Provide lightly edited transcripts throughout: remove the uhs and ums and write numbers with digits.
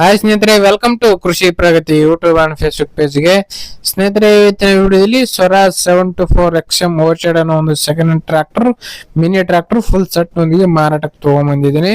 Hi ಸ್ನೇಹಿತರೆ, welcome to ಕೃಷಿ ಪ್ರಗತಿ YouTube and Facebook ಪೇಜ್ಗೆ. ಸ್ನೇಹಿತರೆ, ಇವತ್ತಿನ ವಿಡಿಯೋದಲ್ಲಿ ಸ್ವರಾಜ್ 724 XM ಓವರ್ಶೆಡ್ ಅನ್ನೋ ಒಂದು second hand tractor, mini tractor full set ನೊಂದಿಗೆ ಮಾರಾಟಕ್ಕೆ ತಗೊಂಡ್ಬಂದಿದ್ದೀನಿ.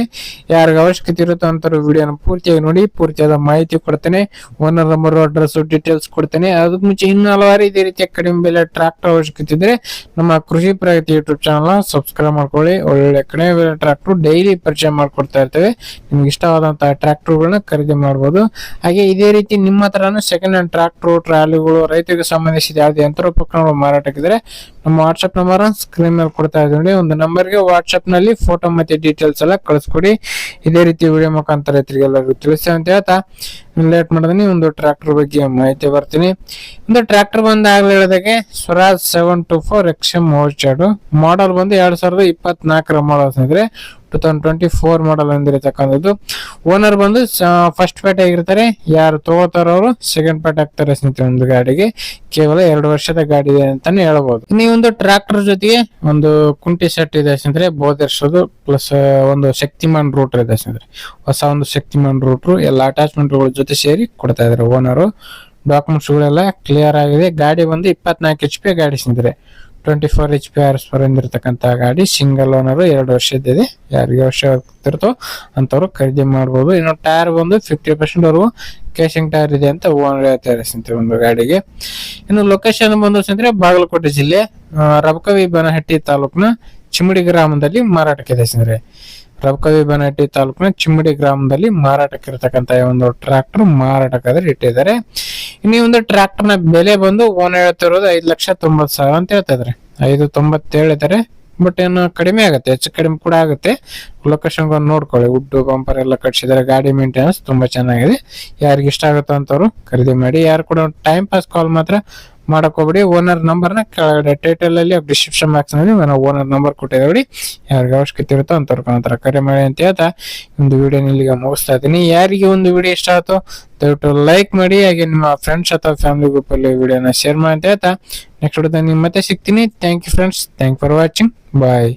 ಯಾರಿಗೆ ಅವಶ್ಯಕತೆ ಇರುತ್ತೋ ಅಂತವ್ರು ವಿಡಿಯೋನ ಪೂರ್ತಿಯಾಗಿ ನೋಡಿ, ಪೂರ್ತಿಯಾದ ಮಾಹಿತಿ ಕೊಡ್ತೇನೆ, ಓನರ್ ನಂಬರ್, ಅಡ್ರೆಸ್, ಡೀಟೇಲ್ಸ್ ಕೊಡ್ತೇನೆ. ಅದಕ್ಕೆ ಮುಂಚೆ ಇನ್ನೂ ಹಲವಾರು ಇದೇ ರೀತಿಯ ಕಡಿಮೆ ಬೆಲೆ ಟ್ರಾಕ್ಟರ್ ಅವಶ್ಯಕತೆ ಇದ್ರೆ ನಮ್ಮ ಕೃಷಿ ಪ್ರಗತಿ ಯೂಟ್ಯೂಬ್ ಚಾನಲ್ ಸಬ್ಸ್ಕ್ರೈಬ್ ಮಾಡ್ಕೊಳ್ಳಿ. ಒಳ್ಳೆ ಕಡಿಮೆ ಬೆಲೆ ಟ್ರಾಕ್ಟರ್ ಡೈಲಿ ಪರಿಚಯ ಮಾಡ್ಕೊಡ್ತಾ ಇರ್ತೇವೆ. ನಿಮ್ಗೆ ಇಷ್ಟವಾದಂತಹ ಟ್ರಾಕ್ಟರ್ಗಳನ್ನ ಖರೀದಿ ಮಾಡಬಹುದು. ಹಾಗೆ ಇದೇ ರೀತಿ ನಿಮ್ಮ ಹತ್ರನೂ ಸೆಕೆಂಡ್ ಹ್ಯಾಂಡ್ ಟ್ರಾಕ್ಟರ್, ಟ್ರಾಲಿಗಳು, ರೈತರಿಗೆ ಸಂಬಂಧಿಸಿದ ಯಾವುದೇ ಯಂತ್ರೋಪಕರಣಗಳು ಮಾರಾಟಕ್ಕಿದ್ರೆ ನಮ್ಮ ವಾಟ್ಸ್ಆಪ್ ನಂಬರ್ ಸ್ಕ್ರೀನ್ ಮೇಲೆ ಕೊಡ್ತಾ ಇದ್ದೀನಿ. ಒಂದು ನಂಬರ್ಗೆ ವಾಟ್ಸ್ಆಪ್ ನಲ್ಲಿ ಫೋಟೋ ಮತ್ತೆ ಡೀಟೇಲ್ಸ್ ಎಲ್ಲ ಕಳಿಸ್ಕೊಡಿ. ಇದೇ ರೀತಿ ವಿಡಿಯೋ ಮುಖಾಂತರ ರೈತರಿಗೆಲ್ಲರಿಗೂ ತಿಳಿಸಿ ಅಂತ ಹೇಳ್ತಾ ಲೇಟ್ ಮಾಡಿದೀನಿ. ಒಂದು ಟ್ರಾಕ್ಟರ್ ಬಗ್ಗೆ ಮಾಹಿತಿ ಬರ್ತೀನಿ. ಒಂದು ಟ್ರಾಕ್ಟರ್ ಬಂದು ಆಗ್ಲೇ ಹೇಳಿದಾಗೆ ಸ್ವರಾಜ್ 724 XM ಓವರ್ಶೆಡ್ ಮಾಡಲ್ ಬಂದು 2024 ಮಾಡಲ್ ಅಂದ್ರೆ 2024 ಮಾಡಲ್ ಅಂದಿರತಕ್ಕಂಥದ್ದು. ಓನರ್ ಬಂದು ಫಸ್ಟ್ ಪೇಟೆ ಆಗಿರ್ತಾರೆ. ಯಾರು ತಗೋತಾರ ಅವರು ಸೆಕೆಂಡ್ ಪೇಟೆ ಆಗ್ತಾರೆ. ಒಂದು ಗಾಡಿಗೆ ಕೇವಲ 2 ವರ್ಷದ ಗಾಡಿ ಇದೆ ಅಂತಾನೆ ಹೇಳ್ಬಹುದು. ಈ ಒಂದು ಟ್ರಾಕ್ಟರ್ ಜೊತೆಗೆ ಒಂದು ಕುಂಟಿ ಸೆಟ್ ಇದೆ ಸ್ನೇಹಿತರೆ, ಬೋಧರ್ಸೋದು ಪ್ಲಸ್ ಒಂದು ಶಕ್ತಿಮಾನ್ ರೂಟರ್ ಇದೆ ಸ್ನೇಹಿತರೆ. ಹೊಸ ಒಂದು ಶಕ್ತಿಮಾನ್ ರೂಟರ್ ಎಲ್ಲ ಅಟ್ಯಾಚ್ಮೆಂಟ್ ಗಳ ಜೊತೆ ಸೇರಿ ಕೊಡ್ತಾ ಇದಾರೆ ಓನರು. ಡಾಕ್ಯುಮೆಂಟ್ಸ್ ಗಳೆಲ್ಲ ಕ್ಲಿಯರ್ ಆಗಿದೆ. ಗಾಡಿ ಬಂದು 24 HP ಗಾಡಿ ಸ್ನೇಹಿತರೆ. 24 HP RS ಹೊಂದಿರತಕ್ಕಂತ ಗಾಡಿ, ಸಿಂಗಲ್ ಓನರ್, 2 ವರ್ಷದಿದೆ. ಯಾರಿಗೆ ಅವಶ್ಯಕತೆ ಇರುತ್ತೋ ಅಂತವ್ರು ಖರೀದಿ ಮಾಡಬಹುದು. ಇನ್ನು ಟೈರ್ ಬಂದು 50% ವರೆಗೂ ಕೇಸಿಂಗ್ ಟೈರ್ ಇದೆ ಅಂತ ಓನರ್ ಹೇಳ್ತಾರೆ ಸ್ನೇಹಿತರೆ ಒಂದು ಗಾಡಿಗೆ. ಇನ್ನು ಲೊಕೇಶನ್ ಬಂದು ಸ್ನೇಹಿತರೆ ಬಾಗಲಕೋಟೆ ಜಿಲ್ಲೆ ರಬಕವಿ ಬನಹಟ್ಟಿ ತಾಲೂಕಿನ ಚಿಮ್ಮಡಿ ಗ್ರಾಮದಲ್ಲಿ ಮಾರಾಟಕ್ಕಿದೆ ಸ್ನೇಹಿತರೆ. ರಬಕವಿ ಬನಹಟ್ಟಿ ತಾಲೂಕಿನ ಚಿಮ್ಮಡಿ ಗ್ರಾಮದಲ್ಲಿ ಮಾರಾಟಕ್ಕೆ ಇರತಕ್ಕಂತ ಒಂದು ಟ್ರಾಕ್ಟರ್ ಮಾರಾಟಕ್ಕಾದ್ರೆ ಇಟ್ಟಿದ್ದಾರೆ. ಇನ್ನು ಒಂದು ಟ್ರಾಕ್ಟರ್ ನ ಬೆಲೆ ಬಂದು ಓನರ್ ಹೇಳ್ತಿರೋದು 5,90,000 ಅಂತ ಹೇಳ್ತಾ ಇದಾರೆ. 5,97 ಹೇಳಿದ್ದಾರೆ. ಬಟ್ ಏನು ಕಡಿಮೆ ಆಗುತ್ತೆ, ಹೆಚ್ಚು ಕಡಿಮೆ ಕೂಡ ಆಗುತ್ತೆ. ಲೊಕೇಶನ್ ನೋಡ್ಕೊಳ್ಳಿ. ವುಡ್ ಬಂಪರ್ ಎಲ್ಲ ಕಟ್ಸಿದಾರೆ. ಗಾಡಿ ಮೇಂಟೆನೆನ್ಸ್ ತುಂಬಾ ಚೆನ್ನಾಗಿದೆ. ಯಾರಿಗೆ ಇಷ್ಟ ಆಗುತ್ತೋ ಅಂತವ್ರು ಖರೀದಿ ಮಾಡಿ. ಯಾರು ಕೂಡ ಟೈಮ್ ಪಾಸ್ ಕಾಲ್ ಮಾತ್ರ ಮಾಡಕ್ ಹೋಗ್ಬಿಡಿ. ಓನರ್ ನಂಬರ್ ನ ಕೆಳಗಡೆ ಟೈಟಲ್ ಅಲ್ಲಿ ಡಿಸ್ಕ್ರಿಪ್ಷನ್ ಬಾಕ್ಸ್ ನಲ್ಲಿ ಓನರ್ ನಂಬರ್ ಕೊಟ್ಟಿದ್ದೀವಿ. ಯಾರಿಗೆ ಅವಶ್ಯಕತೆ ಇರುತ್ತೋ ಅಂತವ್ರ ಕರೆ ಮಾಡಿ ಅಂತ ಹೇಳ್ತಾ ಒಂದು ವಿಡಿಯೋ ಇಲ್ಲಿಗೆ ಮುಗಿಸ್ತಾ ಇದ್ದೀನಿ. ಯಾರಿಗೆ ಒಂದು ವಿಡಿಯೋ ಇಷ್ಟ ಆಯ್ತು ದಯವಿಟ್ಟು ಲೈಕ್ ಮಾಡಿ. ಹಾಗೆ ನಿಮ್ಮ ಫ್ರೆಂಡ್ಸ್ ಅಥವಾ ಫ್ಯಾಮಿಲಿ ಗ್ರೂಪ್ ಅಲ್ಲಿ ವಿಡಿಯೋನ ಶೇರ್ ಮಾಡಿ ಅಂತ ಹೇಳ್ತಾ ನೆಕ್ಸ್ಟ್ ವಿಡಿಯೋದಲ್ಲಿ ಮತ್ತೆ ಸಿಗ್ತೀನಿ. Thank you friends. Thank for watching. Bye.